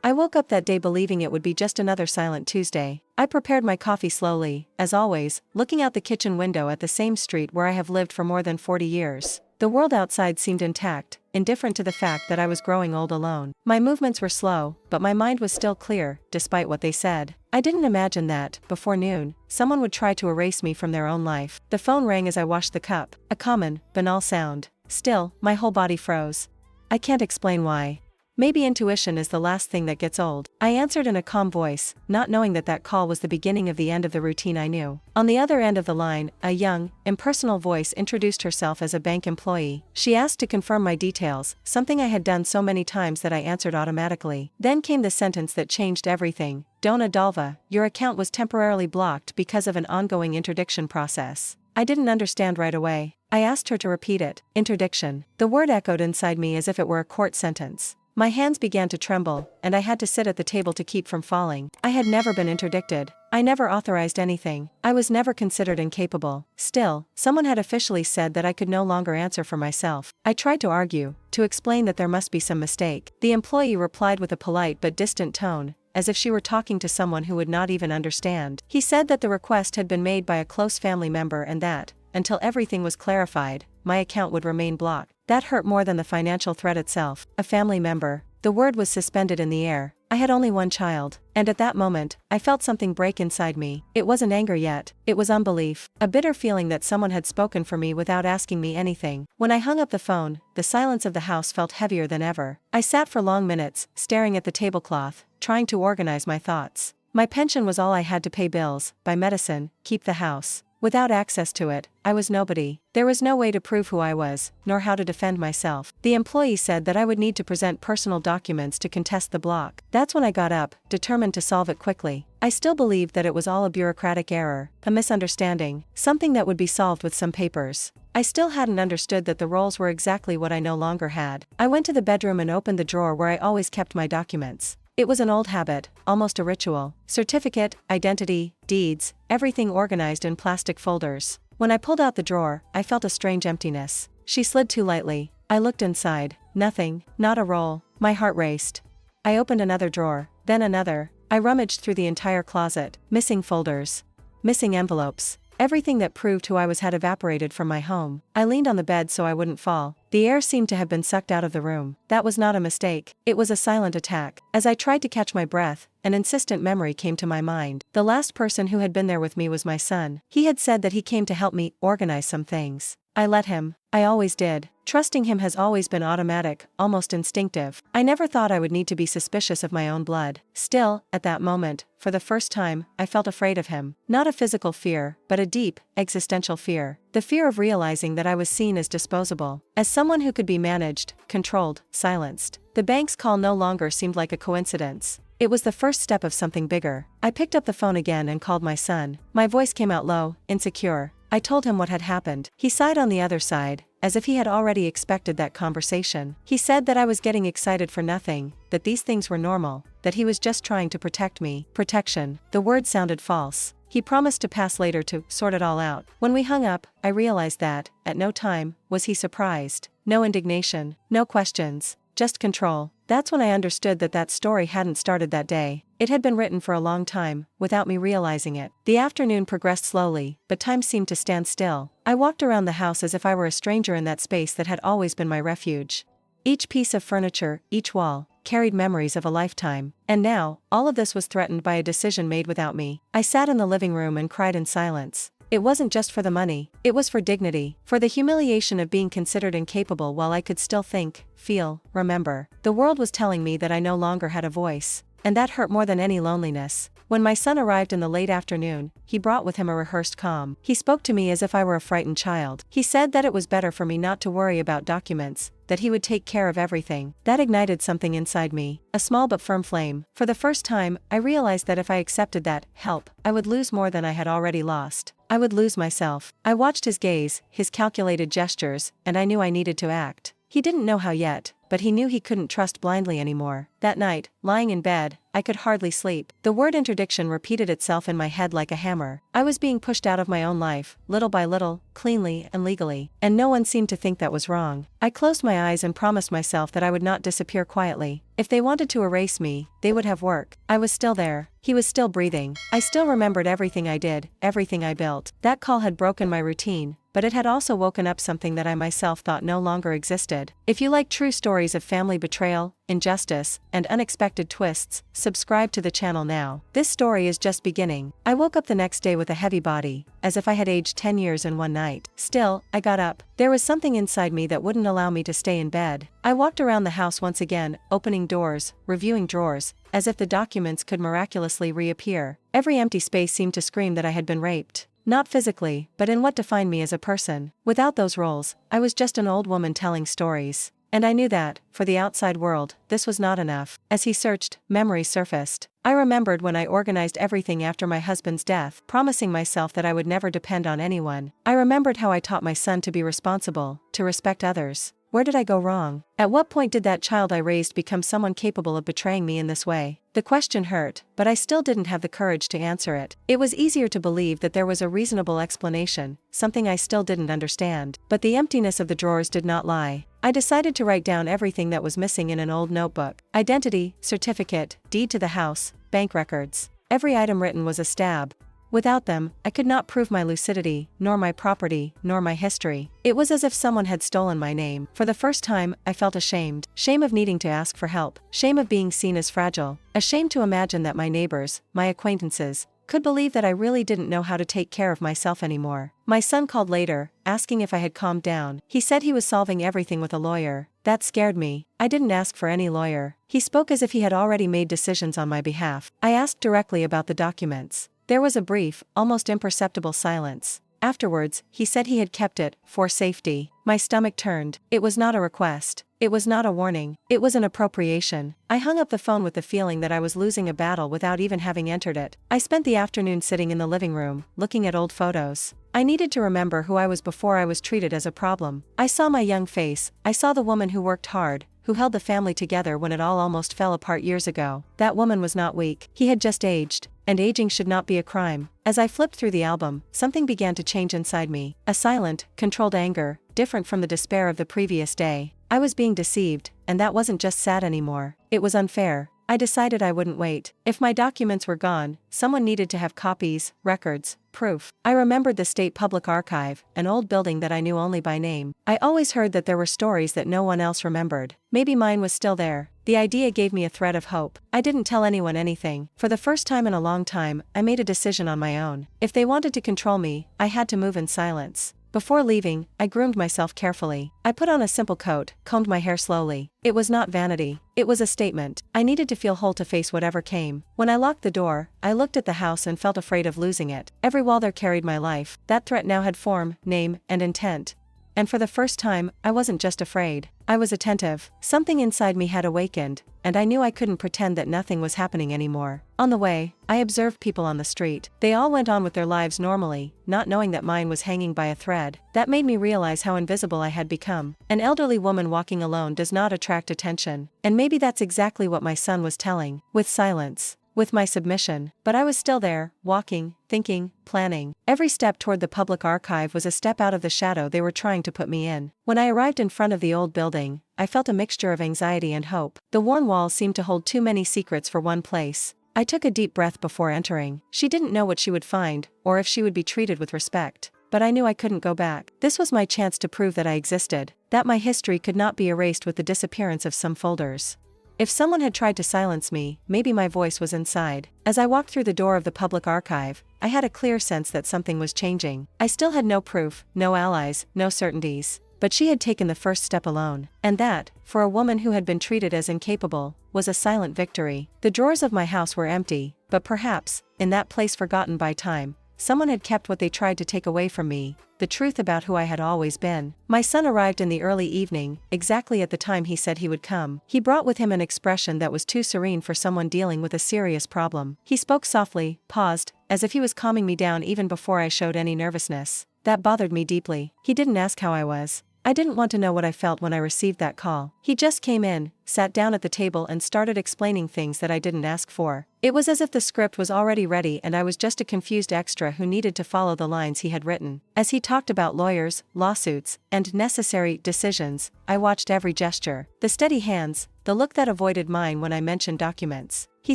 I woke up that day believing it would be just another silent Tuesday. I prepared my coffee slowly, as always, looking out the kitchen window at the same street where I have lived for more than 40 years. The world outside seemed intact, indifferent to the fact that I was growing old alone. My movements were slow, but my mind was still clear, despite what they said. I didn't imagine that, before noon, someone would try to erase me from their own life. The phone rang as I washed the cup, a common, banal sound. Still, my whole body froze. I can't explain why. Maybe intuition is the last thing that gets old. I answered in a calm voice, not knowing that that call was the beginning of the end of the routine I knew. On the other end of the line, a young, impersonal voice introduced herself as a bank employee. She asked to confirm my details, something I had done so many times that I answered automatically. Then came the sentence that changed everything. Dona Dalva, your account was temporarily blocked because of an ongoing interdiction process. I didn't understand right away. I asked her to repeat it. Interdiction. The word echoed inside me as if it were a court sentence. My hands began to tremble, and I had to sit at the table to keep from falling. I had never been interdicted. I never authorized anything. I was never considered incapable. Still, someone had officially said that I could no longer answer for myself. I tried to argue, to explain that there must be some mistake. The employee replied with a polite but distant tone, as if she were talking to someone who would not even understand. He said that the request had been made by a close family member and that, until everything was clarified, my account would remain blocked. That hurt more than the financial threat itself. A family member. The word was suspended in the air. I had only one child, and at that moment, I felt something break inside me. It wasn't anger yet, it was unbelief, a bitter feeling that someone had spoken for me without asking me anything. When I hung up the phone, the silence of the house felt heavier than ever. I sat for long minutes, staring at the tablecloth, trying to organize my thoughts. My pension was all I had to pay bills, buy medicine, keep the house. Without access to it, I was nobody. There was no way to prove who I was, nor how to defend myself. The employee said that I would need to present personal documents to contest the block. That's when I got up, determined to solve it quickly. I still believed that it was all a bureaucratic error, a misunderstanding, something that would be solved with some papers. I still hadn't understood that the roles were exactly what I no longer had. I went to the bedroom and opened the drawer where I always kept my documents. It was an old habit, almost a ritual. Certificate, identity, deeds, everything organized in plastic folders. When I pulled out the drawer, I felt a strange emptiness. She slid too lightly. I looked inside. Nothing, not a roll. My heart raced. I opened another drawer, then another. I rummaged through the entire closet. Missing folders. Missing envelopes. Everything that proved who I was had evaporated from my home. I leaned on the bed so I wouldn't fall. The air seemed to have been sucked out of the room. That was not a mistake. It was a silent attack. As I tried to catch my breath, an insistent memory came to my mind. The last person who had been there with me was my son. He had said that he came to help me organize some things. I let him. I always did. Trusting him has always been automatic, almost instinctive. I never thought I would need to be suspicious of my own blood. Still, at that moment, for the first time, I felt afraid of him. Not a physical fear, but a deep, existential fear. The fear of realizing that I was seen as disposable, as someone who could be managed, controlled, silenced. The bank's call no longer seemed like a coincidence. It was the first step of something bigger. I picked up the phone again and called my son. My voice came out low, insecure. I told him what had happened. He sighed on the other side, as if he had already expected that conversation. He said that I was getting excited for nothing, that these things were normal, that he was just trying to protect me. Protection. The word sounded false. He promised to pass later to sort it all out. When we hung up, I realized that, at no time, was he surprised. No indignation, no questions, just control. That's when I understood that that story hadn't started that day. It had been written for a long time, without me realizing it. The afternoon progressed slowly, but time seemed to stand still. I walked around the house as if I were a stranger in that space that had always been my refuge. Each piece of furniture, each wall, carried memories of a lifetime. And now, all of this was threatened by a decision made without me. I sat in the living room and cried in silence. It wasn't just for the money, it was for dignity, for the humiliation of being considered incapable while I could still think, feel, remember. The world was telling me that I no longer had a voice, and that hurt more than any loneliness. When my son arrived in the late afternoon, he brought with him a rehearsed calm. He spoke to me as if I were a frightened child. He said that it was better for me not to worry about documents, that he would take care of everything. That ignited something inside me, a small but firm flame. For the first time, I realized that if I accepted that help, I would lose more than I had already lost. I would lose myself. I watched his gaze, his calculated gestures, and I knew I needed to act. He didn't know how yet, but he knew he couldn't trust blindly anymore. That night, lying in bed, I could hardly sleep. The word interdiction repeated itself in my head like a hammer. I was being pushed out of my own life, little by little, cleanly and legally, and no one seemed to think that was wrong. I closed my eyes and promised myself that I would not disappear quietly. If they wanted to erase me, they would have work. I was still there. He was still breathing. I still remembered everything I did, everything I built. That call had broken my routine, but it had also woken up something that I myself thought no longer existed. If you like true stories of family betrayal, injustice, and unexpected twists, subscribe to the channel now. This story is just beginning. I woke up the next day with a heavy body, as if I had aged 10 years in one night. Still, I got up. There was something inside me that wouldn't allow me to stay in bed. I walked around the house once again, opening doors, reviewing drawers, as if the documents could miraculously reappear. Every empty space seemed to scream that I had been raped. Not physically, but in what defined me as a person. Without those roles, I was just an old woman telling stories. And I knew that, for the outside world, this was not enough. As he searched, memories surfaced. I remembered when I organized everything after my husband's death, promising myself that I would never depend on anyone. I remembered how I taught my son to be responsible, to respect others. Where did I go wrong? At what point did that child I raised become someone capable of betraying me in this way? The question hurt, but I still didn't have the courage to answer it. It was easier to believe that there was a reasonable explanation, something I still didn't understand. But the emptiness of the drawers did not lie. I decided to write down everything that was missing in an old notebook. Identity, certificate, deed to the house, bank records. Every item written was a stab. Without them, I could not prove my lucidity, nor my property, nor my history. It was as if someone had stolen my name. For the first time, I felt ashamed. Shame of needing to ask for help. Shame of being seen as fragile. Ashamed to imagine that my neighbors, my acquaintances, could believe that I really didn't know how to take care of myself anymore. My son called later, asking if I had calmed down. He said he was solving everything with a lawyer. That scared me. I didn't ask for any lawyer. He spoke as if he had already made decisions on my behalf. I asked directly about the documents. There was a brief, almost imperceptible silence. Afterwards, he said he had kept it, for safety. My stomach turned. It was not a request. It was not a warning. It was an appropriation. I hung up the phone with the feeling that I was losing a battle without even having entered it. I spent the afternoon sitting in the living room, looking at old photos. I needed to remember who I was before I was treated as a problem. I saw my young face. I saw the woman who worked hard, who held the family together when it all almost fell apart years ago. That woman was not weak. He had just aged. And aging should not be a crime. As I flipped through the album, something began to change inside me. A silent, controlled anger, different from the despair of the previous day. I was being deceived, and that wasn't just sad anymore. It was unfair. I decided I wouldn't wait. If my documents were gone, someone needed to have copies, records, proof. I remembered the State Public Archive, an old building that I knew only by name. I always heard that there were stories that no one else remembered. Maybe mine was still there. The idea gave me a thread of hope. I didn't tell anyone anything. For the first time in a long time, I made a decision on my own. If they wanted to control me, I had to move in silence. Before leaving, I groomed myself carefully. I put on a simple coat, combed my hair slowly. It was not vanity. It was a statement. I needed to feel whole to face whatever came. When I locked the door, I looked at the house and felt afraid of losing it. Every wall there carried my life. That threat now had form, name, and intent. And for the first time, I wasn't just afraid. I was attentive. Something inside me had awakened, and I knew I couldn't pretend that nothing was happening anymore. On the way, I observed people on the street. They all went on with their lives normally, not knowing that mine was hanging by a thread. That made me realize how invisible I had become. An elderly woman walking alone does not attract attention. And maybe that's exactly what my son was telling. With silence. With my submission. But I was still there, walking, thinking, planning. Every step toward the public archive was a step out of the shadow they were trying to put me in. When I arrived in front of the old building, I felt a mixture of anxiety and hope. The worn walls seemed to hold too many secrets for one place. I took a deep breath before entering. She didn't know what she would find, or if she would be treated with respect. But I knew I couldn't go back. This was my chance to prove that I existed, that my history could not be erased with the disappearance of some folders. If someone had tried to silence me, maybe my voice was inside. As I walked through the door of the public archive, I had a clear sense that something was changing. I still had no proof, no allies, no certainties. But she had taken the first step alone. And that, for a woman who had been treated as incapable, was a silent victory. The drawers of my house were empty, but perhaps, in that place forgotten by time, someone had kept what they tried to take away from me, the truth about who I had always been. My son arrived in the early evening, exactly at the time he said he would come. He brought with him an expression that was too serene for someone dealing with a serious problem. He spoke softly, paused, as if he was calming me down even before I showed any nervousness. That bothered me deeply. He didn't ask how I was. I didn't want to know what I felt when I received that call. He just came in, sat down at the table and started explaining things that I didn't ask for. It was as if the script was already ready and I was just a confused extra who needed to follow the lines he had written. As he talked about lawyers, lawsuits, and necessary decisions, I watched every gesture. The steady hands, the look that avoided mine when I mentioned documents. He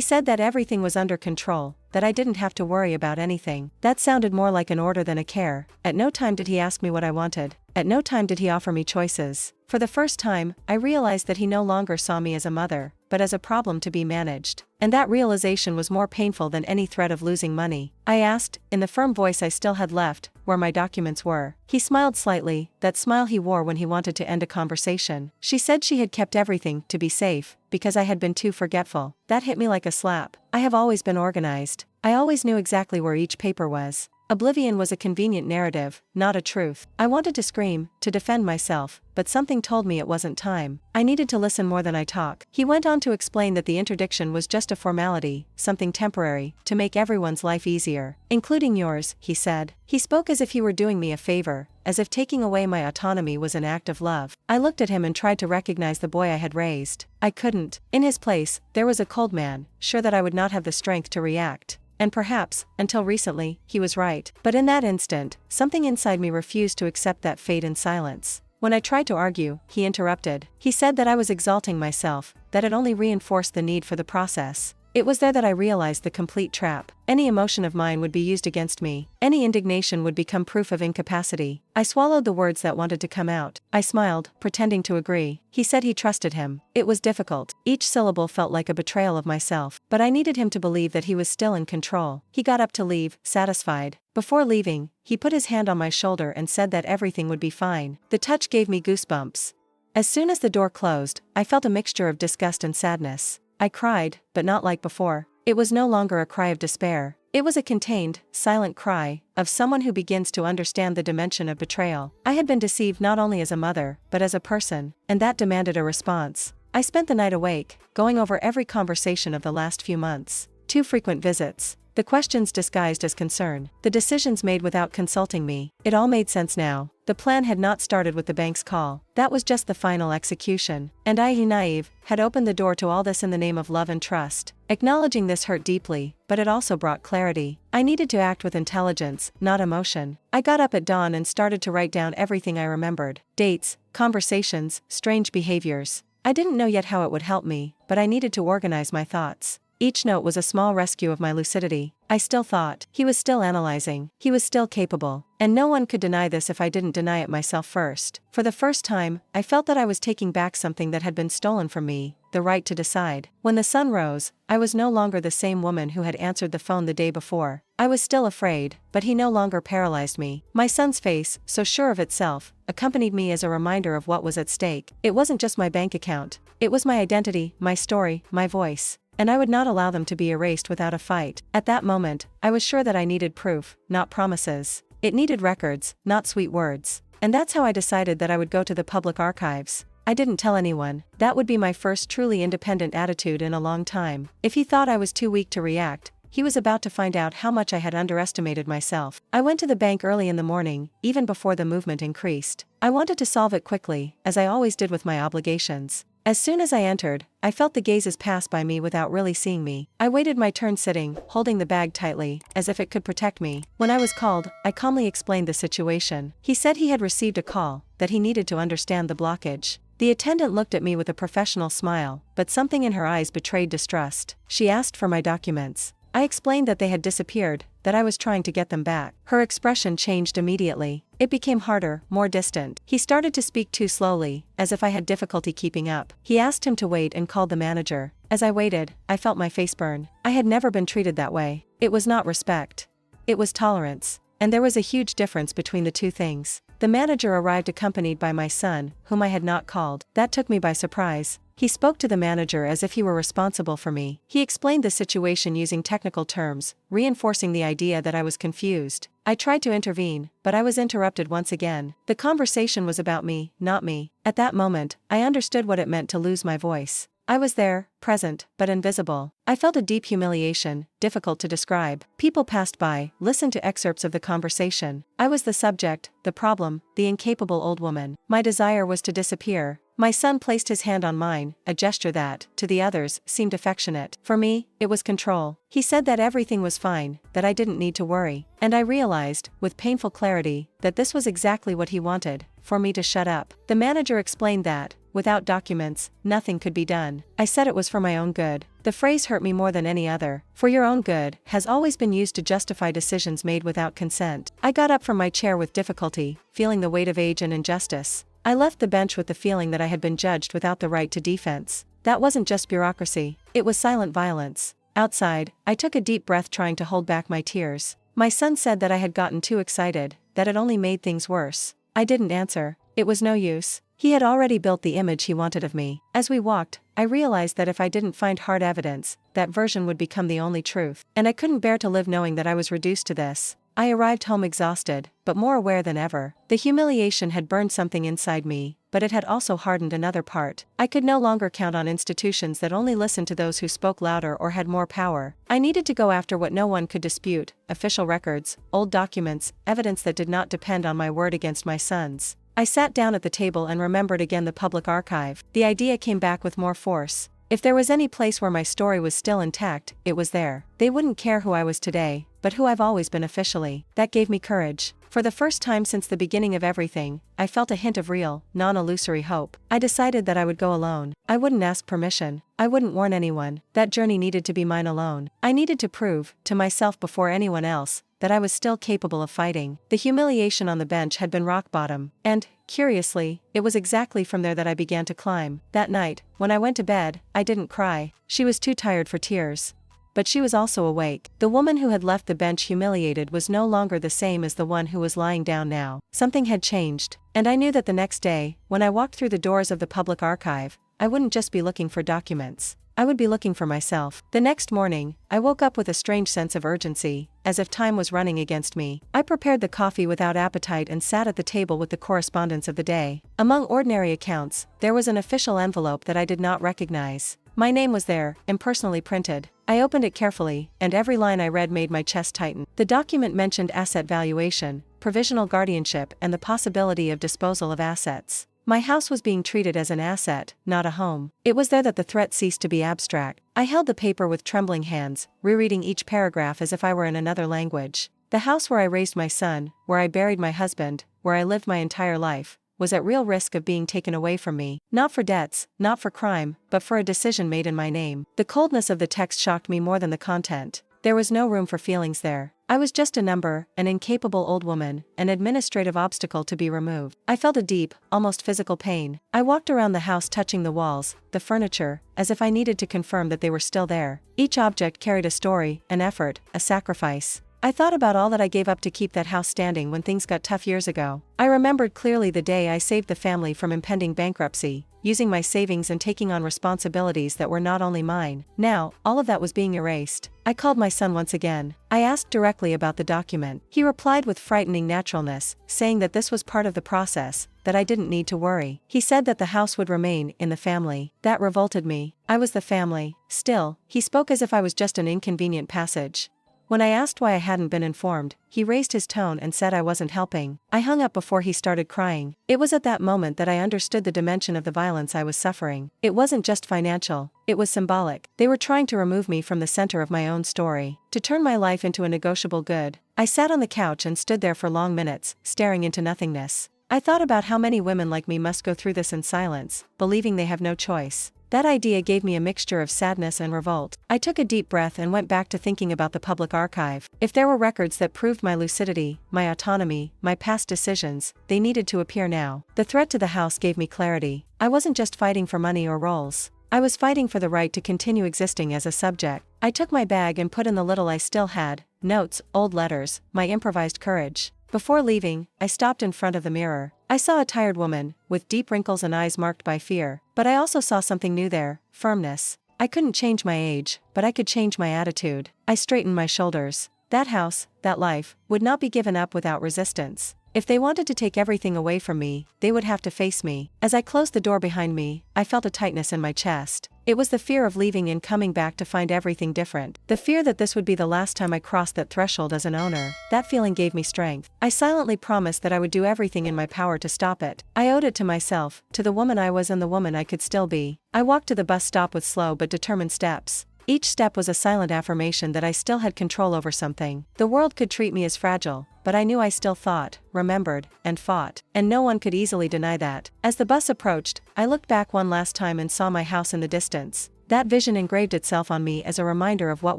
said that everything was under control, that I didn't have to worry about anything. That sounded more like an order than a care. At no time did he ask me what I wanted. At no time did he offer me choices. For the first time, I realized that he no longer saw me as a mother, but as a problem to be managed. And that realization was more painful than any threat of losing money. I asked, in the firm voice I still had left, where my documents were. He smiled slightly, that smile he wore when he wanted to end a conversation. She said she had kept everything to be safe, because I had been too forgetful. That hit me like a slap. I have always been organized. I always knew exactly where each paper was. Oblivion was a convenient narrative, not a truth. I wanted to scream, to defend myself, but something told me it wasn't time. I needed to listen more than I talk. He went on to explain that the interdiction was just a formality, something temporary, to make everyone's life easier. Including yours, he said. He spoke as if he were doing me a favor, as if taking away my autonomy was an act of love. I looked at him and tried to recognize the boy I had raised. I couldn't. In his place, there was a cold man, sure that I would not have the strength to react. And perhaps, until recently, he was right. But in that instant, something inside me refused to accept that fate in silence. When I tried to argue, he interrupted. He said that I was exalting myself, that it only reinforced the need for the process. It was there that I realized the complete trap. Any emotion of mine would be used against me. Any indignation would become proof of incapacity. I swallowed the words that wanted to come out. I smiled, pretending to agree. He said he trusted him. It was difficult. Each syllable felt like a betrayal of myself. But I needed him to believe that he was still in control. He got up to leave, satisfied. Before leaving, he put his hand on my shoulder and said that everything would be fine. The touch gave me goosebumps. As soon as the door closed, I felt a mixture of disgust and sadness. I cried, but not like before. It was no longer a cry of despair. It was a contained, silent cry, of someone who begins to understand the dimension of betrayal. I had been deceived not only as a mother, but as a person, and that demanded a response. I spent the night awake, going over every conversation of the last few months. Too frequent visits. The questions disguised as concern. The decisions made without consulting me. It all made sense now. The plan had not started with the bank's call. That was just the final execution. And I, naive, had opened the door to all this in the name of love and trust. Acknowledging this hurt deeply, but it also brought clarity. I needed to act with intelligence, not emotion. I got up at dawn and started to write down everything I remembered. Dates, conversations, strange behaviors. I didn't know yet how it would help me, but I needed to organize my thoughts. Each note was a small rescue of my lucidity. I still thought. He was still analyzing. He was still capable. And no one could deny this if I didn't deny it myself first. For the first time, I felt that I was taking back something that had been stolen from me, the right to decide. When the sun rose, I was no longer the same woman who had answered the phone the day before. I was still afraid, but he no longer paralyzed me. My son's face, so sure of itself, accompanied me as a reminder of what was at stake. It wasn't just my bank account. It was my identity, my story, my voice. And I would not allow them to be erased without a fight. At that moment, I was sure that I needed proof, not promises. It needed records, not sweet words. And that's how I decided that I would go to the public archives. I didn't tell anyone. That would be my first truly independent attitude in a long time. If he thought I was too weak to react, he was about to find out how much I had underestimated myself. I went to the bank early in the morning, even before the movement increased. I wanted to solve it quickly, as I always did with my obligations. As soon as I entered, I felt the gazes pass by me without really seeing me. I waited my turn sitting, holding the bag tightly, as if it could protect me. When I was called, I calmly explained the situation. He said he had received a call, that he needed to understand the blockage. The attendant looked at me with a professional smile, but something in her eyes betrayed distrust. She asked for my documents. I explained that they had disappeared, that I was trying to get them back. Her expression changed immediately. It became harder, more distant. He started to speak too slowly, as if I had difficulty keeping up. He asked him to wait and called the manager. As I waited, I felt my face burn. I had never been treated that way. It was not respect. It was tolerance. And there was a huge difference between the two things. The manager arrived accompanied by my son, whom I had not called. That took me by surprise. He spoke to the manager as if he were responsible for me. He explained the situation using technical terms, reinforcing the idea that I was confused. I tried to intervene, but I was interrupted once again. The conversation was about me, not me. At that moment, I understood what it meant to lose my voice. I was there, present, but invisible. I felt a deep humiliation, difficult to describe. People passed by, listened to excerpts of the conversation. I was the subject, the problem, the incapable old woman. My desire was to disappear. My son placed his hand on mine, a gesture that, to the others, seemed affectionate. For me, it was control. He said that everything was fine, that I didn't need to worry. And I realized, with painful clarity, that this was exactly what he wanted, for me to shut up. The manager explained that, without documents, nothing could be done. I said it was for my own good. The phrase hurt me more than any other. For your own good has always been used to justify decisions made without consent. I got up from my chair with difficulty, feeling the weight of age and injustice. I left the bench with the feeling that I had been judged without the right to defense. That wasn't just bureaucracy, it was silent violence. Outside, I took a deep breath trying to hold back my tears. My son said that I had gotten too excited, that it only made things worse. I didn't answer. It was no use. He had already built the image he wanted of me. As we walked, I realized that if I didn't find hard evidence, that version would become the only truth. And I couldn't bear to live knowing that I was reduced to this. I arrived home exhausted, but more aware than ever. The humiliation had burned something inside me, but it had also hardened another part. I could no longer count on institutions that only listened to those who spoke louder or had more power. I needed to go after what no one could dispute: official records, old documents, evidence that did not depend on my word against my son's. I sat down at the table and remembered again the public archive. The idea came back with more force. If there was any place where my story was still intact, it was there. They wouldn't care who I was today, but who I've always been officially. That gave me courage. For the first time since the beginning of everything, I felt a hint of real, non-illusory hope. I decided that I would go alone. I wouldn't ask permission. I wouldn't warn anyone. That journey needed to be mine alone. I needed to prove, to myself before anyone else, that I was still capable of fighting. The humiliation on the bench had been rock bottom, and, curiously, it was exactly from there that I began to climb. That night, when I went to bed, I didn't cry. She was too tired for tears. But she was also awake. The woman who had left the bench humiliated was no longer the same as the one who was lying down now. Something had changed, and I knew that the next day, when I walked through the doors of the public archive, I wouldn't just be looking for documents. I would be looking for myself. The next morning, I woke up with a strange sense of urgency, as if time was running against me. I prepared the coffee without appetite and sat at the table with the correspondence of the day. Among ordinary accounts, there was an official envelope that I did not recognize. My name was there, impersonally printed. I opened it carefully, and every line I read made my chest tighten. The document mentioned asset valuation, provisional guardianship, and the possibility of disposal of assets. My house was being treated as an asset, not a home. It was there that the threat ceased to be abstract. I held the paper with trembling hands, rereading each paragraph as if I were in another language. The house where I raised my son, where I buried my husband, where I lived my entire life, was at real risk of being taken away from me. Not for debts, not for crime, but for a decision made in my name. The coldness of the text shocked me more than the content. There was no room for feelings there. I was just a number, an incapable old woman, an administrative obstacle to be removed. I felt a deep, almost physical pain. I walked around the house touching the walls, the furniture, as if I needed to confirm that they were still there. Each object carried a story, an effort, a sacrifice. I thought about all that I gave up to keep that house standing when things got tough years ago. I remembered clearly the day I saved the family from impending bankruptcy, using my savings and taking on responsibilities that were not only mine. Now, all of that was being erased. I called my son once again. I asked directly about the document. He replied with frightening naturalness, saying that this was part of the process, that I didn't need to worry. He said that the house would remain in the family. That revolted me. I was the family. Still, he spoke as if I was just an inconvenient passage. When I asked why I hadn't been informed, he raised his tone and said I wasn't helping. I hung up before he started crying. It was at that moment that I understood the dimension of the violence I was suffering. It wasn't just financial, it was symbolic. They were trying to remove me from the center of my own story, to turn my life into a negotiable good. I sat on the couch and stood there for long minutes, staring into nothingness. I thought about how many women like me must go through this in silence, believing they have no choice. That idea gave me a mixture of sadness and revolt. I took a deep breath and went back to thinking about the public archive. If there were records that proved my lucidity, my autonomy, my past decisions, they needed to appear now. The threat to the house gave me clarity. I wasn't just fighting for money or roles. I was fighting for the right to continue existing as a subject. I took my bag and put in the little I still had: notes, old letters, my improvised courage. Before leaving, I stopped in front of the mirror. I saw a tired woman, with deep wrinkles and eyes marked by fear, but I also saw something new there: firmness. I couldn't change my age, but I could change my attitude. I straightened my shoulders. That house, that life, would not be given up without resistance. If they wanted to take everything away from me, they would have to face me. As I closed the door behind me, I felt a tightness in my chest. It was the fear of leaving and coming back to find everything different. The fear that this would be the last time I crossed that threshold as an owner. That feeling gave me strength. I silently promised that I would do everything in my power to stop it. I owed it to myself, to the woman I was and the woman I could still be. I walked to the bus stop with slow but determined steps. Each step was a silent affirmation that I still had control over something. The world could treat me as fragile, but I knew I still thought, remembered, and fought, and no one could easily deny that. As the bus approached, I looked back one last time and saw my house in the distance. That vision engraved itself on me as a reminder of what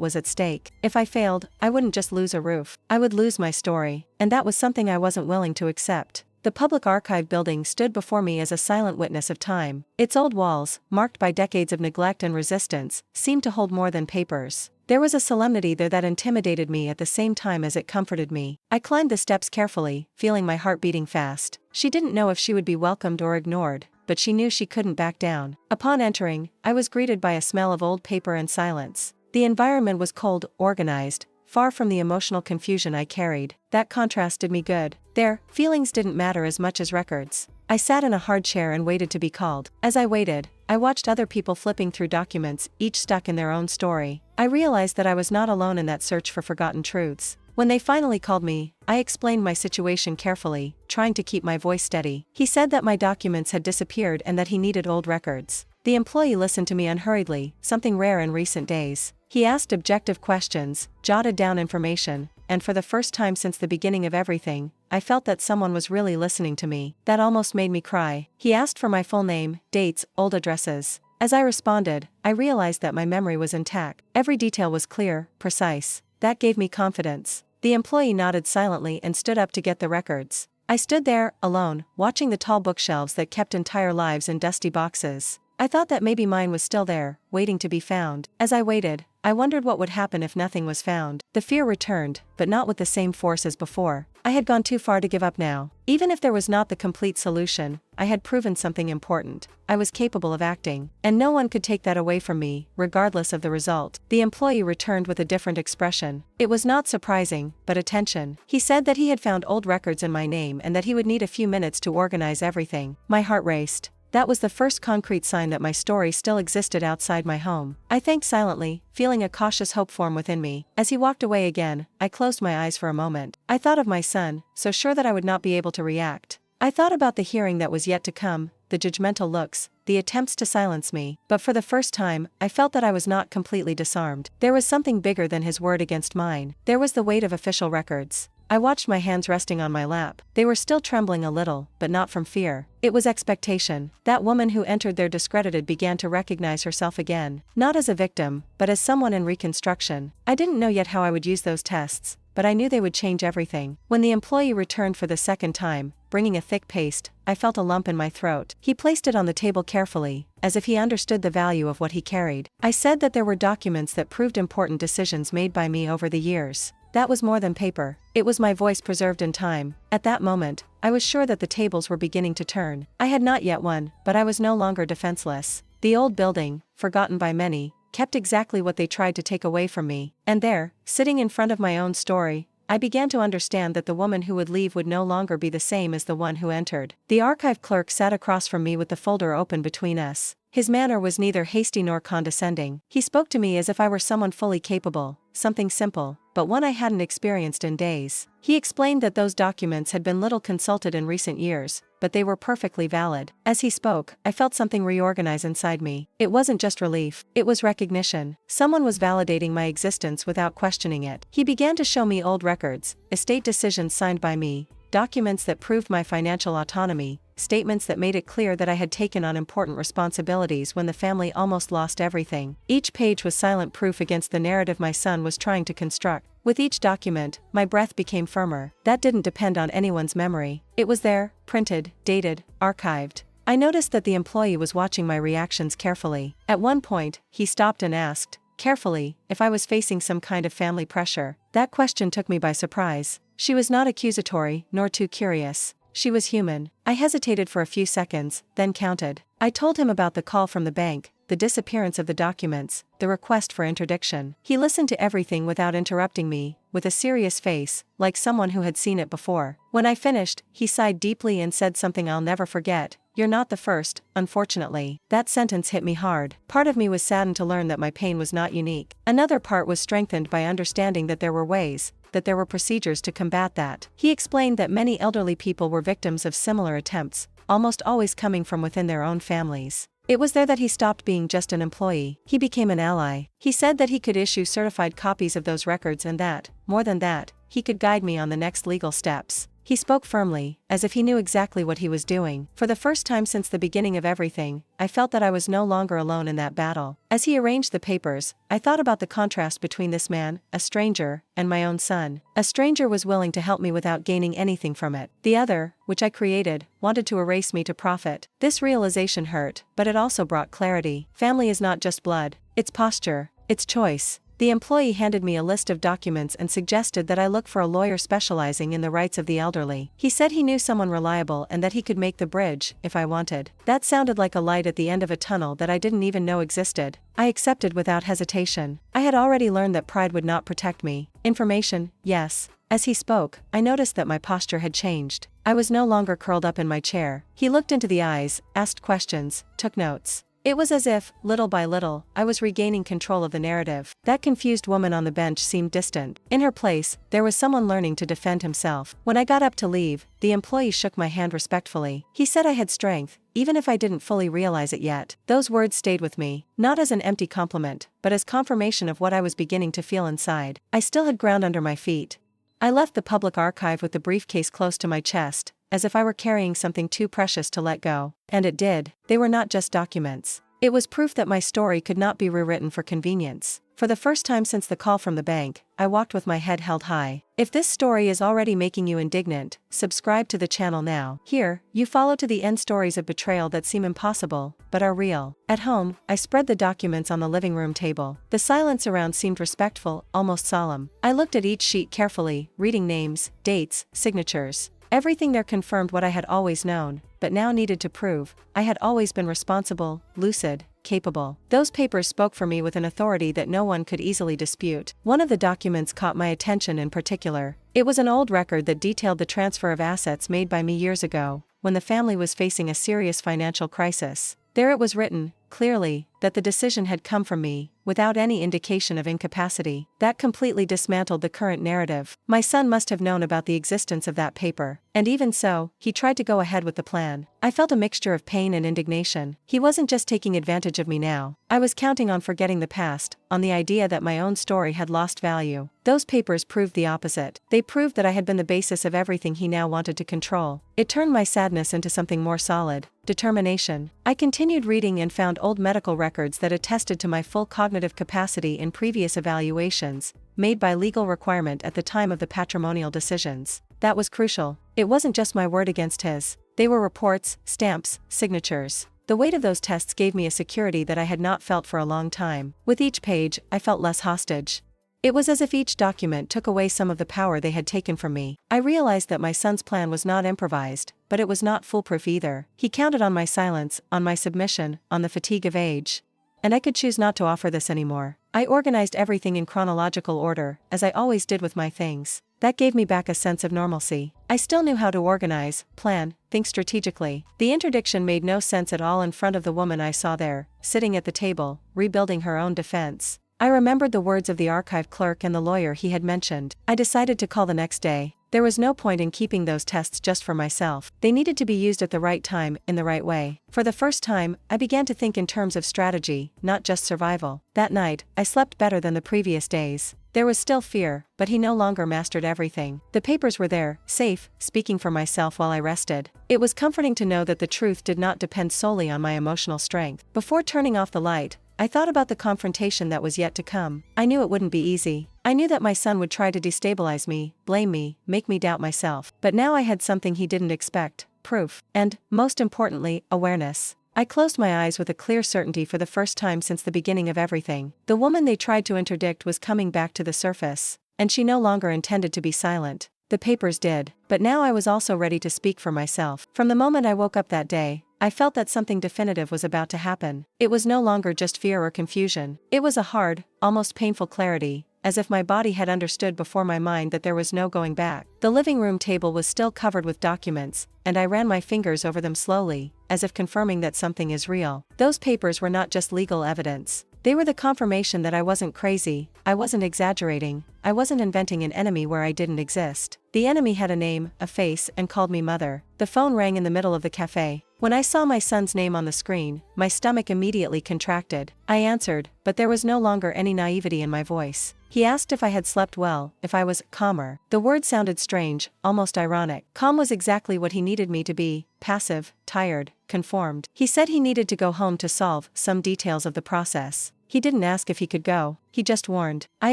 was at stake. If I failed, I wouldn't just lose a roof, I would lose my story, and that was something I wasn't willing to accept. The public archive building stood before me as a silent witness of time. Its old walls, marked by decades of neglect and resistance, seemed to hold more than papers. There was a solemnity there that intimidated me at the same time as it comforted me. I climbed the steps carefully, feeling my heart beating fast. She didn't know if she would be welcomed or ignored, but she knew she couldn't back down. Upon entering, I was greeted by a smell of old paper and silence. The environment was cold, organized, far from the emotional confusion I carried. That contrast did me good. There, feelings didn't matter as much as records. I sat in a hard chair and waited to be called. As I waited, I watched other people flipping through documents, each stuck in their own story. I realized that I was not alone in that search for forgotten truths. When they finally called me, I explained my situation carefully, trying to keep my voice steady. He said that my documents had disappeared and that he needed old records. The employee listened to me unhurriedly, something rare in recent days. He asked objective questions, jotted down information, and for the first time since the beginning of everything, I felt that someone was really listening to me. That almost made me cry. He asked for my full name, dates, old addresses. As I responded, I realized that my memory was intact. Every detail was clear, precise. That gave me confidence. The employee nodded silently and stood up to get the records. I stood there, alone, watching the tall bookshelves that kept entire lives in dusty boxes. I thought that maybe mine was still there, waiting to be found. As I waited, I wondered what would happen if nothing was found. The fear returned, but not with the same force as before. I had gone too far to give up now. Even if there was not the complete solution, I had proven something important. I was capable of acting, and no one could take that away from me, regardless of the result. The employee returned with a different expression. It was not surprising, but attention. He said that he had found old records in my name and that he would need a few minutes to organize everything. My heart raced. That was the first concrete sign that my story still existed outside my home. I thanked silently, feeling a cautious hope form within me. As he walked away again, I closed my eyes for a moment. I thought of my son, so sure that I would not be able to react. I thought about the hearing that was yet to come, the judgmental looks, the attempts to silence me. But for the first time, I felt that I was not completely disarmed. There was something bigger than his word against mine. There was the weight of official records. I watched my hands resting on my lap. They were still trembling a little, but not from fear. It was expectation. That woman who entered there discredited began to recognize herself again, not as a victim, but as someone in reconstruction. I didn't know yet how I would use those tests, but I knew they would change everything. When the employee returned for the second time, bringing a thick paste, I felt a lump in my throat. He placed it on the table carefully, as if he understood the value of what he carried. I said that there were documents that proved important decisions made by me over the years. That was more than paper. It was my voice preserved in time. At that moment, I was sure that the tables were beginning to turn. I had not yet won, but I was no longer defenseless. The old building, forgotten by many, kept exactly what they tried to take away from me. And there, sitting in front of my own story, I began to understand that the woman who would leave would no longer be the same as the one who entered. The archive clerk sat across from me with the folder open between us. His manner was neither hasty nor condescending. He spoke to me as if I were someone fully capable, something simple, but one I hadn't experienced in days. He explained that those documents had been little consulted in recent years, but they were perfectly valid. As he spoke, I felt something reorganize inside me. It wasn't just relief, it was recognition. Someone was validating my existence without questioning it. He began to show me old records, estate decisions signed by me, documents that proved my financial autonomy, statements that made it clear that I had taken on important responsibilities when the family almost lost everything. Each page was silent proof against the narrative my son was trying to construct. With each document, my breath became firmer. That didn't depend on anyone's memory. It was there, printed, dated, archived. I noticed that the employee was watching my reactions carefully. At one point, he stopped and asked, carefully, if I was facing some kind of family pressure. That question took me by surprise. She was not accusatory, nor too curious. She was human. I hesitated for a few seconds, then counted. I told him about the call from the bank, the disappearance of the documents, the request for interdiction. He listened to everything without interrupting me, with a serious face, like someone who had seen it before. When I finished, he sighed deeply and said something I'll never forget. "You're not the first, unfortunately." That sentence hit me hard. Part of me was saddened to learn that my pain was not unique. Another part was strengthened by understanding that there were ways, that there were procedures to combat that. He explained that many elderly people were victims of similar attempts, almost always coming from within their own families. It was there that he stopped being just an employee. He became an ally. He said that he could issue certified copies of those records and that, more than that, he could guide me on the next legal steps. He spoke firmly, as if he knew exactly what he was doing. For the first time since the beginning of everything, I felt that I was no longer alone in that battle. As he arranged the papers, I thought about the contrast between this man, a stranger, and my own son. A stranger was willing to help me without gaining anything from it. The other, which I created, wanted to erase me to profit. This realization hurt, but it also brought clarity. Family is not just blood, it's posture, it's choice. The employee handed me a list of documents and suggested that I look for a lawyer specializing in the rights of the elderly. He said he knew someone reliable and that he could make the bridge, if I wanted. That sounded like a light at the end of a tunnel that I didn't even know existed. I accepted without hesitation. I had already learned that pride would not protect me. Information, yes. As he spoke, I noticed that my posture had changed. I was no longer curled up in my chair. He looked into the eyes, asked questions, took notes. It was as if, little by little, I was regaining control of the narrative. That confused woman on the bench seemed distant. In her place, there was someone learning to defend himself. When I got up to leave, the employee shook my hand respectfully. He said I had strength, even if I didn't fully realize it yet. Those words stayed with me, not as an empty compliment, but as confirmation of what I was beginning to feel inside. I still had ground under my feet. I left the public archive with the briefcase close to my chest, as if I were carrying something too precious to let go. And it did. They were not just documents. It was proof that my story could not be rewritten for convenience. For the first time since the call from the bank, I walked with my head held high. If this story is already making you indignant, subscribe to the channel now. Here, you follow to the end stories of betrayal that seem impossible, but are real. At home, I spread the documents on the living room table. The silence around seemed respectful, almost solemn. I looked at each sheet carefully, reading names, dates, signatures. Everything there confirmed what I had always known, but now needed to prove. I had always been responsible, lucid, capable. Those papers spoke for me with an authority that no one could easily dispute. One of the documents caught my attention in particular. It was an old record that detailed the transfer of assets made by me years ago, when the family was facing a serious financial crisis. There it was written, clearly, that the decision had come from me, without any indication of incapacity. That completely dismantled the current narrative. My son must have known about the existence of that paper. And even so, he tried to go ahead with the plan. I felt a mixture of pain and indignation. He wasn't just taking advantage of me now. I was counting on forgetting the past, on the idea that my own story had lost value. Those papers proved the opposite. They proved that I had been the basis of everything he now wanted to control. It turned my sadness into something more solid. Determination. I continued reading and found old medical records that attested to my full cognitive capacity in previous evaluations, made by legal requirement at the time of the patrimonial decisions. That was crucial. It wasn't just my word against his. They were reports, stamps, signatures. The weight of those tests gave me a security that I had not felt for a long time. With each page, I felt less hostage. It was as if each document took away some of the power they had taken from me. I realized that my son's plan was not improvised, but it was not foolproof either. He counted on my silence, on my submission, on the fatigue of age. And I could choose not to offer this anymore. I organized everything in chronological order, as I always did with my things. That gave me back a sense of normalcy. I still knew how to organize, plan, think strategically. The interdiction made no sense at all in front of the woman I saw there, sitting at the table, rebuilding her own defense. I remembered the words of the archive clerk and the lawyer he had mentioned. I decided to call the next day. There was no point in keeping those tests just for myself. They needed to be used at the right time, in the right way. For the first time, I began to think in terms of strategy, not just survival. That night, I slept better than the previous days. There was still fear, but he no longer mastered everything. The papers were there, safe, speaking for myself while I rested. It was comforting to know that the truth did not depend solely on my emotional strength. Before turning off the light, I thought about the confrontation that was yet to come. I knew it wouldn't be easy. I knew that my son would try to destabilize me, blame me, make me doubt myself. But now I had something he didn't expect: proof. And, most importantly, awareness. I closed my eyes with a clear certainty for the first time since the beginning of everything. The woman they tried to interdict was coming back to the surface, and she no longer intended to be silent. The papers did. But now I was also ready to speak for myself. From the moment I woke up that day, I felt that something definitive was about to happen. It was no longer just fear or confusion. It was a hard, almost painful clarity, as if my body had understood before my mind that there was no going back. The living room table was still covered with documents, and I ran my fingers over them slowly, as if confirming that something is real. Those papers were not just legal evidence. They were the confirmation that I wasn't crazy, I wasn't exaggerating, I wasn't inventing an enemy where I didn't exist. The enemy had a name, a face, and called me mother. The phone rang in the middle of the cafe. When I saw my son's name on the screen, my stomach immediately contracted. I answered, but there was no longer any naivety in my voice. He asked if I had slept well, if I was calmer. The word sounded strange, almost ironic. Calm was exactly what he needed me to be, passive, tired, conformed. He said he needed to go home to solve some details of the process. He didn't ask if he could go, he just warned. I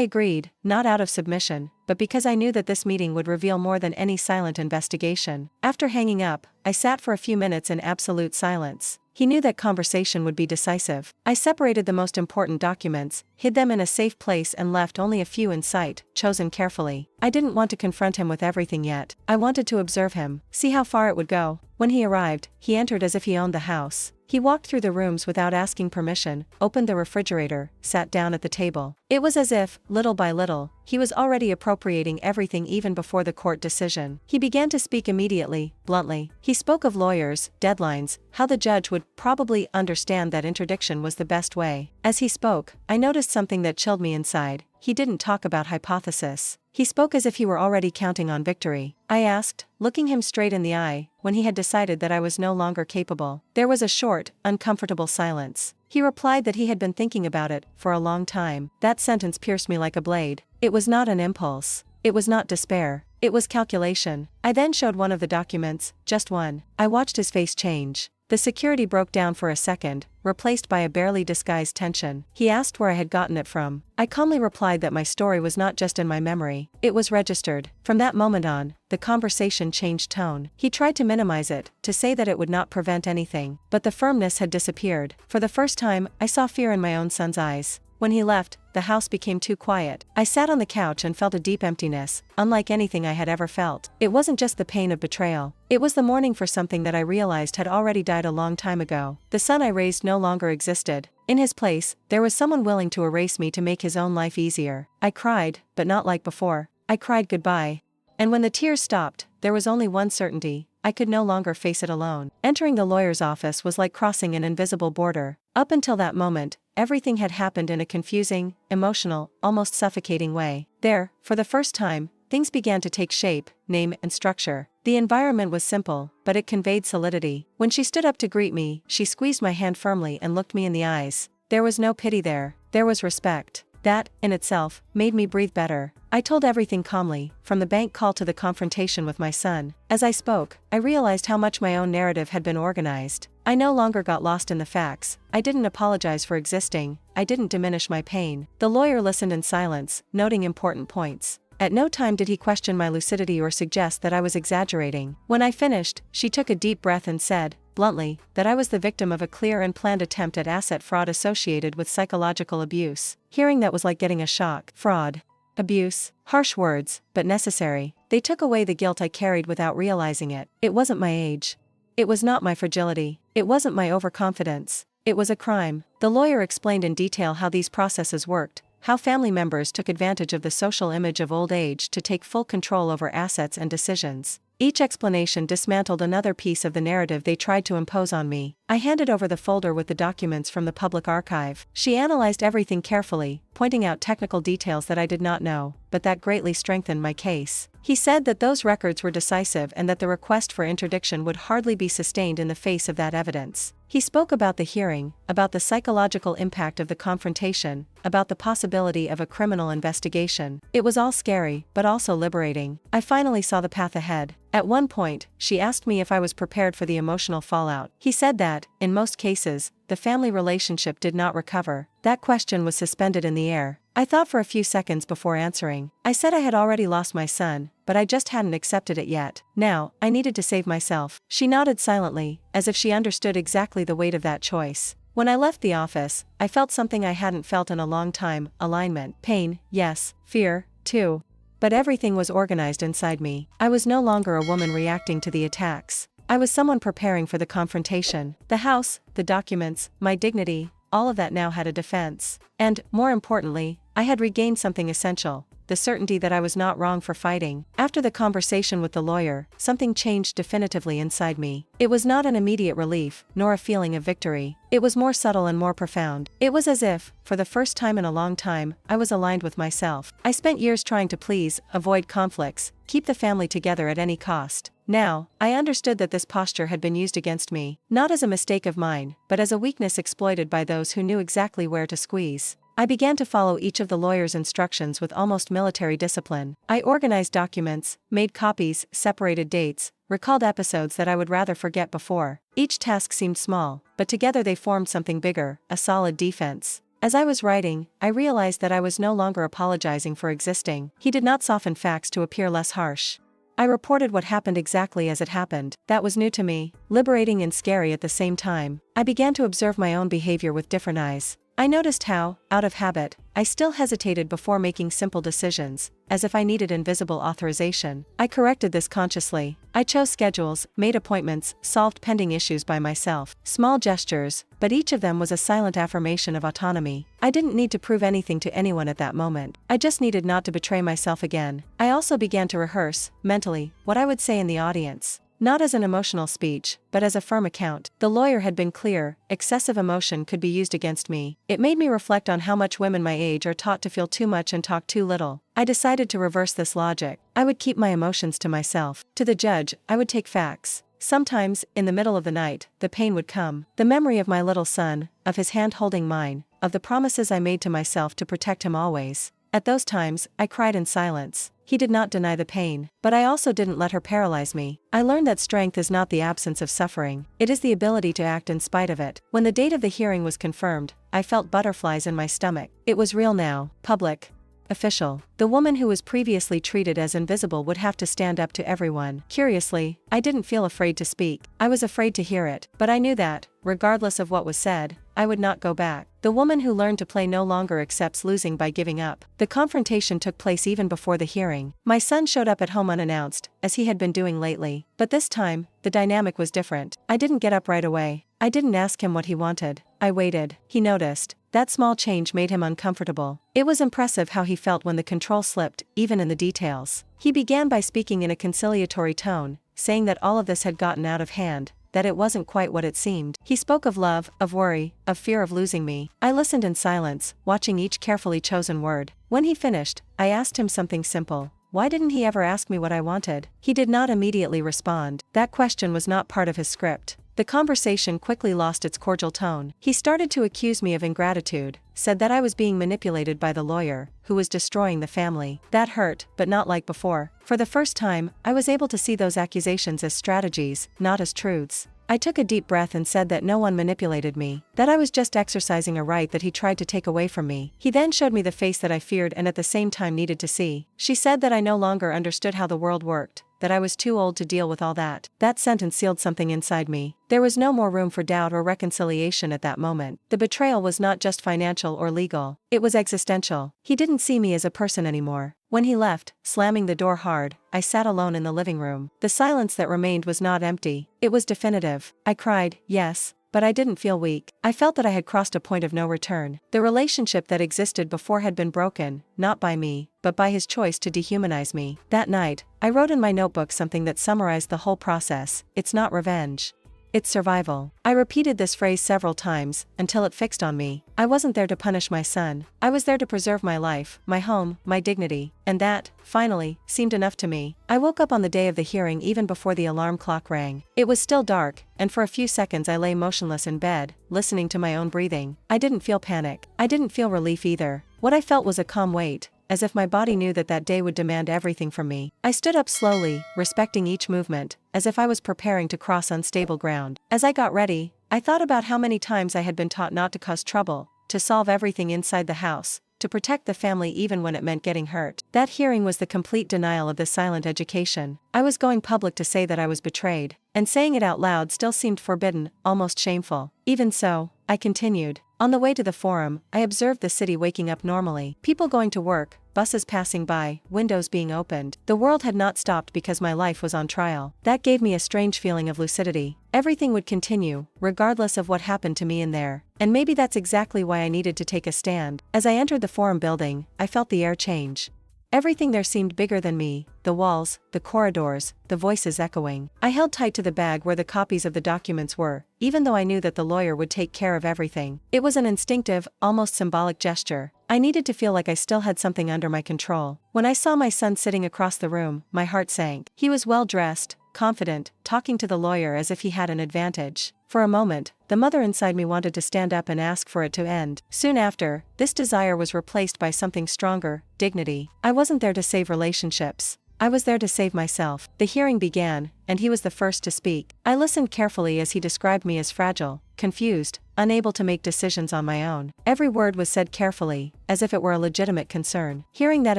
agreed, not out of submission, but because I knew that this meeting would reveal more than any silent investigation. After hanging up, I sat for a few minutes in absolute silence. He knew that conversation would be decisive. I separated the most important documents, hid them in a safe place and left only a few in sight, chosen carefully. I didn't want to confront him with everything yet. I wanted to observe him, see how far it would go. When he arrived, he entered as if he owned the house. He walked through the rooms without asking permission, opened the refrigerator, sat down at the table. It was as if, little by little, he was already appropriating everything even before the court decision. He began to speak immediately, bluntly. He spoke of lawyers, deadlines, how the judge would probably understand that interdiction was the best way. As he spoke, I noticed something that chilled me inside. He didn't talk about hypothesis. He spoke as if he were already counting on victory. I asked, looking him straight in the eye, when he had decided that I was no longer capable. There was a short, uncomfortable silence. He replied that he had been thinking about it for a long time. That sentence pierced me like a blade. It was not an impulse. It was not despair. It was calculation. I then showed one of the documents, just one. I watched his face change. The security broke down for a second, replaced by a barely disguised tension. He asked where I had gotten it from. I calmly replied that my story was not just in my memory, it was registered. From that moment on, the conversation changed tone. He tried to minimize it, to say that it would not prevent anything, but the firmness had disappeared. For the first time, I saw fear in my own son's eyes. When he left, the house became too quiet. I sat on the couch and felt a deep emptiness, unlike anything I had ever felt. It wasn't just the pain of betrayal. It was the mourning for something that I realized had already died a long time ago. The son I raised no longer existed. In his place, there was someone willing to erase me to make his own life easier. I cried, but not like before. I cried goodbye. And when the tears stopped, there was only one certainty. I could no longer face it alone. Entering the lawyer's office was like crossing an invisible border. Up until that moment, everything had happened in a confusing, emotional, almost suffocating way. There, for the first time, things began to take shape, name, and structure. The environment was simple, but it conveyed solidity. When she stood up to greet me, she squeezed my hand firmly and looked me in the eyes. There was no pity there was respect. That, in itself, made me breathe better. I told everything calmly, from the bank call to the confrontation with my son. As I spoke, I realized how much my own narrative had been organized. I no longer got lost in the facts. I didn't apologize for existing. I didn't diminish my pain. The lawyer listened in silence, noting important points. At no time did he question my lucidity or suggest that I was exaggerating. When I finished, she took a deep breath and said, bluntly, that I was the victim of a clear and planned attempt at asset fraud associated with psychological abuse. Hearing that was like getting a shock. Fraud. Abuse. Harsh words, but necessary. They took away the guilt I carried without realizing it. It wasn't my age. It was not my fragility. It wasn't my overconfidence. It was a crime. The lawyer explained in detail how these processes worked, how family members took advantage of the social image of old age to take full control over assets and decisions. Each explanation dismantled another piece of the narrative they tried to impose on me. I handed over the folder with the documents from the public archive. She analyzed everything carefully, pointing out technical details that I did not know, but that greatly strengthened my case. He said that those records were decisive and that the request for interdiction would hardly be sustained in the face of that evidence. He spoke about the hearing, about the psychological impact of the confrontation, about the possibility of a criminal investigation. It was all scary, but also liberating. I finally saw the path ahead. At one point, she asked me if I was prepared for the emotional fallout. He said that, in most cases, the family relationship did not recover. That question was suspended in the air. I thought for a few seconds before answering. I said I had already lost my son, but I just hadn't accepted it yet. Now, I needed to save myself. She nodded silently, as if she understood exactly the weight of that choice. When I left the office, I felt something I hadn't felt in a long time: alignment. Pain, yes. Fear, too. But everything was organized inside me. I was no longer a woman reacting to the attacks. I was someone preparing for the confrontation. The house, the documents, my dignity, all of that now had a defense. And, more importantly, I had regained something essential: the certainty that I was not wrong for fighting. After the conversation with the lawyer, something changed definitively inside me. It was not an immediate relief, nor a feeling of victory. It was more subtle and more profound. It was as if, for the first time in a long time, I was aligned with myself. I spent years trying to please, avoid conflicts, keep the family together at any cost. Now, I understood that this posture had been used against me, not as a mistake of mine, but as a weakness exploited by those who knew exactly where to squeeze. I began to follow each of the lawyer's instructions with almost military discipline. I organized documents, made copies, separated dates, recalled episodes that I would rather forget before. Each task seemed small, but together they formed something bigger, a solid defense. As I was writing, I realized that I was no longer apologizing for existing. He did not soften facts to appear less harsh. I reported what happened exactly as it happened. That was new to me, liberating and scary at the same time. I began to observe my own behavior with different eyes. I noticed how, out of habit, I still hesitated before making simple decisions, as if I needed invisible authorization. I corrected this consciously. I chose schedules, made appointments, solved pending issues by myself. Small gestures, but each of them was a silent affirmation of autonomy. I didn't need to prove anything to anyone at that moment. I just needed not to betray myself again. I also began to rehearse, mentally, what I would say in the audience. Not as an emotional speech, but as a firm account. The lawyer had been clear: excessive emotion could be used against me. It made me reflect on how much women my age are taught to feel too much and talk too little. I decided to reverse this logic. I would keep my emotions to myself. To the judge, I would take facts. Sometimes, in the middle of the night, the pain would come. The memory of my little son, of his hand holding mine, of the promises I made to myself to protect him always. At those times, I cried in silence. He did not deny the pain, but I also didn't let her paralyze me. I learned that strength is not the absence of suffering, it is the ability to act in spite of it. When the date of the hearing was confirmed, I felt butterflies in my stomach. It was real now, public, official. The woman who was previously treated as invisible would have to stand up to everyone. Curiously, I didn't feel afraid to speak. I was afraid to hear it, but I knew that, regardless of what was said, I would not go back. The woman who learned to play no longer accepts losing by giving up. The confrontation took place even before the hearing. My son showed up at home unannounced, as he had been doing lately. But this time, the dynamic was different. I didn't get up right away. I didn't ask him what he wanted. I waited. He noticed. That small change made him uncomfortable. It was impressive how he felt when the control slipped, even in the details. He began by speaking in a conciliatory tone, saying that all of this had gotten out of hand, that it wasn't quite what it seemed. He spoke of love, of worry, of fear of losing me. I listened in silence, watching each carefully chosen word. When he finished, I asked him something simple. Why didn't he ever ask me what I wanted? He did not immediately respond. That question was not part of his script. The conversation quickly lost its cordial tone. He started to accuse me of ingratitude, said that I was being manipulated by the lawyer, who was destroying the family. That hurt, but not like before. For the first time, I was able to see those accusations as strategies, not as truths. I took a deep breath and said that no one manipulated me, that I was just exercising a right that he tried to take away from me. He then showed me the face that I feared and at the same time needed to see. She said that I no longer understood how the world worked, that I was too old to deal with all that. That sentence sealed something inside me. There was no more room for doubt or reconciliation at that moment. The betrayal was not just financial or legal, it was existential. He didn't see me as a person anymore. When he left, slamming the door hard, I sat alone in the living room. The silence that remained was not empty, it was definitive. I cried, yes, but I didn't feel weak. I felt that I had crossed a point of no return. The relationship that existed before had been broken, not by me, but by his choice to dehumanize me. That night, I wrote in my notebook something that summarized the whole process. It's not revenge. It's survival. I repeated this phrase several times, until it fixed on me. I wasn't there to punish my son. I was there to preserve my life, my home, my dignity, and that, finally, seemed enough to me. I woke up on the day of the hearing even before the alarm clock rang. It was still dark, and for a few seconds I lay motionless in bed, listening to my own breathing. I didn't feel panic. I didn't feel relief either. What I felt was a calm weight, as if my body knew that that day would demand everything from me. I stood up slowly, respecting each movement, as if I was preparing to cross unstable ground. As I got ready, I thought about how many times I had been taught not to cause trouble, to solve everything inside the house, to protect the family even when it meant getting hurt. That hearing was the complete denial of this silent education. I was going public to say that I was betrayed, and saying it out loud still seemed forbidden, almost shameful. Even so, I continued. On the way to the forum, I observed the city waking up normally. People going to work, buses passing by, windows being opened. The world had not stopped because my life was on trial. That gave me a strange feeling of lucidity. Everything would continue, regardless of what happened to me in there. And maybe that's exactly why I needed to take a stand. As I entered the forum building, I felt the air change. Everything there seemed bigger than me, the walls, the corridors, the voices echoing. I held tight to the bag where the copies of the documents were, even though I knew that the lawyer would take care of everything. It was an instinctive, almost symbolic gesture. I needed to feel like I still had something under my control. When I saw my son sitting across the room, my heart sank. He was well dressed, confident, talking to the lawyer as if he had an advantage. For a moment, the mother inside me wanted to stand up and ask for it to end. Soon after, this desire was replaced by something stronger, dignity. I wasn't there to save relationships. I was there to save myself. The hearing began, and he was the first to speak. I listened carefully as he described me as fragile, confused, unable to make decisions on my own. Every word was said carefully, as if it were a legitimate concern. Hearing that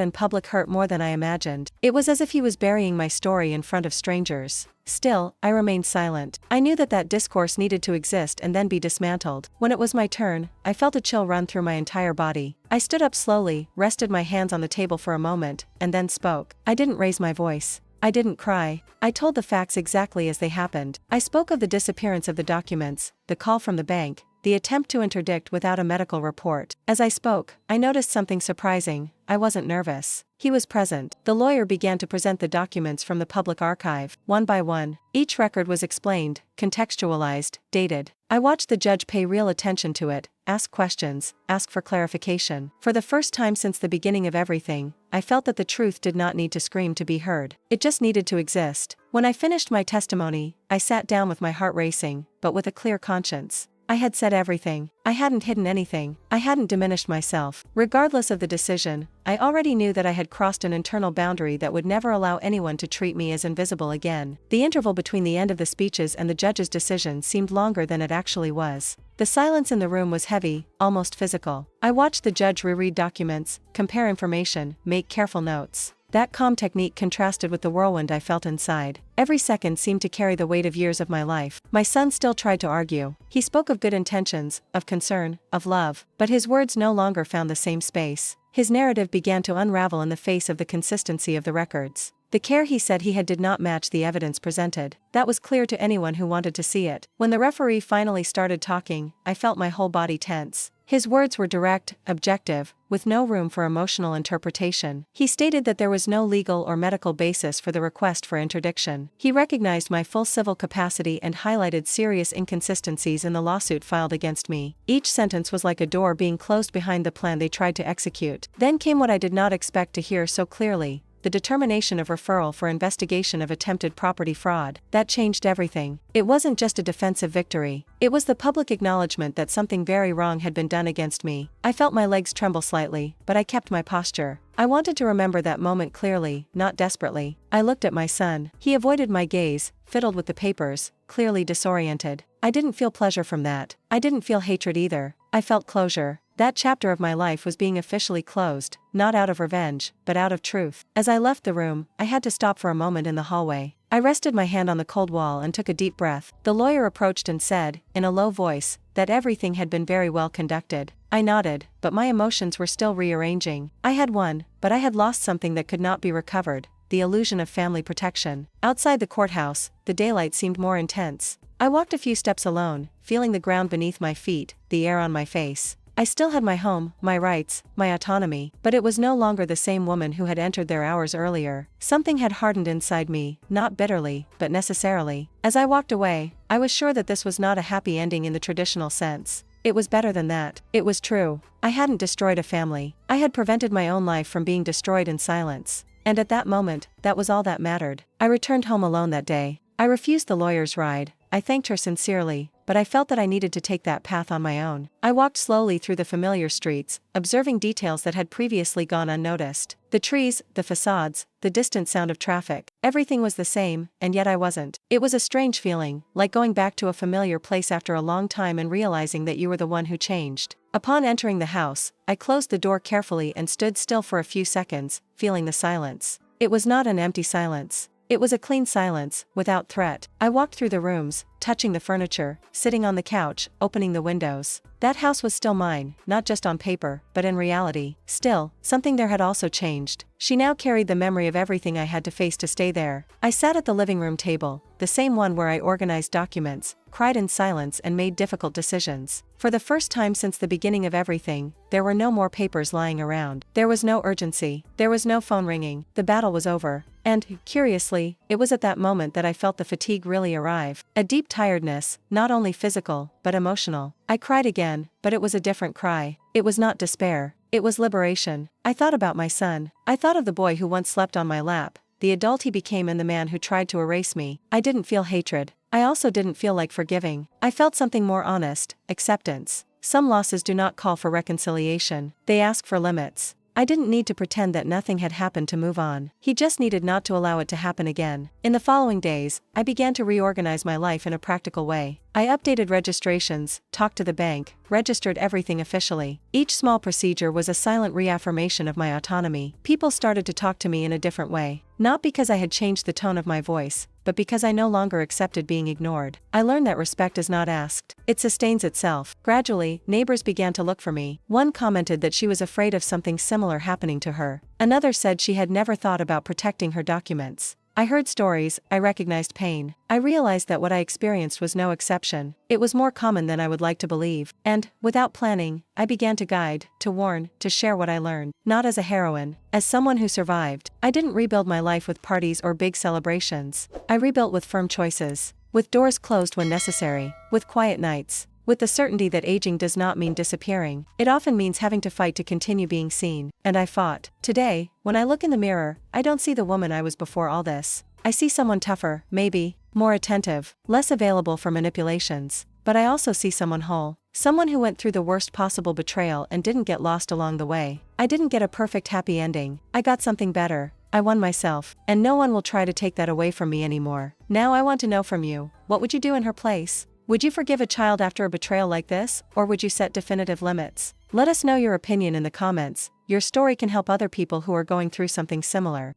in public hurt more than I imagined. It was as if he was burying my story in front of strangers. Still, I remained silent. I knew that discourse needed to exist and then be dismantled. When it was my turn, I felt a chill run through my entire body. I stood up slowly, rested my hands on the table for a moment, and then spoke. I didn't raise my voice. I didn't cry. I told the facts exactly as they happened. I spoke of the disappearance of the documents, the call from the bank, the attempt to interdict without a medical report. As I spoke, I noticed something surprising. I wasn't nervous. He was present. The lawyer began to present the documents from the public archive, one by one. Each record was explained, contextualized, dated. I watched the judge pay real attention to it, ask questions, ask for clarification. For the first time since the beginning of everything, I felt that the truth did not need to scream to be heard. It just needed to exist. When I finished my testimony, I sat down with my heart racing, but with a clear conscience. I had said everything. I hadn't hidden anything. I hadn't diminished myself. Regardless of the decision, I already knew that I had crossed an internal boundary that would never allow anyone to treat me as invisible again. The interval between the end of the speeches and the judge's decision seemed longer than it actually was. The silence in the room was heavy, almost physical. I watched the judge reread documents, compare information, make careful notes. That calm technique contrasted with the whirlwind I felt inside. Every second seemed to carry the weight of years of my life. My son still tried to argue. He spoke of good intentions, of concern, of love, but his words no longer found the same space. His narrative began to unravel in the face of the consistency of the records. The care he said he had did not match the evidence presented. That was clear to anyone who wanted to see it. When the referee finally started talking, I felt my whole body tense. His words were direct, objective, with no room for emotional interpretation. He stated that there was no legal or medical basis for the request for interdiction. He recognized my full civil capacity and highlighted serious inconsistencies in the lawsuit filed against me. Each sentence was like a door being closed behind the plan they tried to execute. Then came what I did not expect to hear so clearly. The determination of referral for investigation of attempted property fraud. That changed everything. It wasn't just a defensive victory. It was the public acknowledgement that something very wrong had been done against me. I felt my legs tremble slightly, but I kept my posture. I wanted to remember that moment clearly, not desperately. I looked at my son. He avoided my gaze, fiddled with the papers, clearly disoriented. I didn't feel pleasure from that. I didn't feel hatred either. I felt closure. That chapter of my life was being officially closed, not out of revenge, but out of truth. As I left the room, I had to stop for a moment in the hallway. I rested my hand on the cold wall and took a deep breath. The lawyer approached and said, in a low voice, that everything had been very well conducted. I nodded, but my emotions were still rearranging. I had won, but I had lost something that could not be recovered: the illusion of family protection. Outside the courthouse, the daylight seemed more intense. I walked a few steps alone, feeling the ground beneath my feet, the air on my face. I still had my home, my rights, my autonomy, but it was no longer the same woman who had entered there hours earlier. Something had hardened inside me, not bitterly, but necessarily. As I walked away, I was sure that this was not a happy ending in the traditional sense. It was better than that. It was true. I hadn't destroyed a family. I had prevented my own life from being destroyed in silence. And at that moment, that was all that mattered. I returned home alone that day. I refused the lawyer's ride. I thanked her sincerely, but I felt that I needed to take that path on my own. I walked slowly through the familiar streets, observing details that had previously gone unnoticed. The trees, the facades, the distant sound of traffic. Everything was the same, and yet I wasn't. It was a strange feeling, like going back to a familiar place after a long time and realizing that you were the one who changed. Upon entering the house, I closed the door carefully and stood still for a few seconds, feeling the silence. It was not an empty silence. It was a clean silence, without threat. I walked through the rooms, touching the furniture, sitting on the couch, opening the windows. That house was still mine, not just on paper, but in reality. Still, something there had also changed. She now carried the memory of everything I had to face to stay there. I sat at the living room table, the same one where I organized documents, cried in silence and made difficult decisions. For the first time since the beginning of everything, there were no more papers lying around. There was no urgency. There was no phone ringing. The battle was over. And, curiously, it was at that moment that I felt the fatigue really arrive. A deep tiredness, not only physical, but emotional. I cried again, but it was a different cry. It was not despair. It was liberation. I thought about my son. I thought of the boy who once slept on my lap, the adult he became and the man who tried to erase me. I didn't feel hatred. I also didn't feel like forgiving. I felt something more honest, acceptance. Some losses do not call for reconciliation. They ask for limits. I didn't need to pretend that nothing had happened to move on. He just needed not to allow it to happen again. In the following days, I began to reorganize my life in a practical way. I updated registrations, talked to the bank, registered everything officially. Each small procedure was a silent reaffirmation of my autonomy. People started to talk to me in a different way. Not because I had changed the tone of my voice, but because I no longer accepted being ignored. I learned that respect is not asked. It sustains itself. Gradually, neighbors began to look for me. One commented that she was afraid of something similar happening to her. Another said she had never thought about protecting her documents. I heard stories, I recognized pain. I realized that what I experienced was no exception. It was more common than I would like to believe. And, without planning, I began to guide, to warn, to share what I learned. Not as a heroine, as someone who survived. I didn't rebuild my life with parties or big celebrations. I rebuilt with firm choices. With doors closed when necessary. With quiet nights. With the certainty that aging does not mean disappearing. It often means having to fight to continue being seen. And I fought. Today, when I look in the mirror, I don't see the woman I was before all this. I see someone tougher, maybe, more attentive, less available for manipulations. But I also see someone whole. Someone who went through the worst possible betrayal and didn't get lost along the way. I didn't get a perfect happy ending. I got something better. I won myself. And no one will try to take that away from me anymore. Now I want to know from you, what would you do in her place? Would you forgive a child after a betrayal like this, or would you set definitive limits? Let us know your opinion in the comments. Your story can help other people who are going through something similar.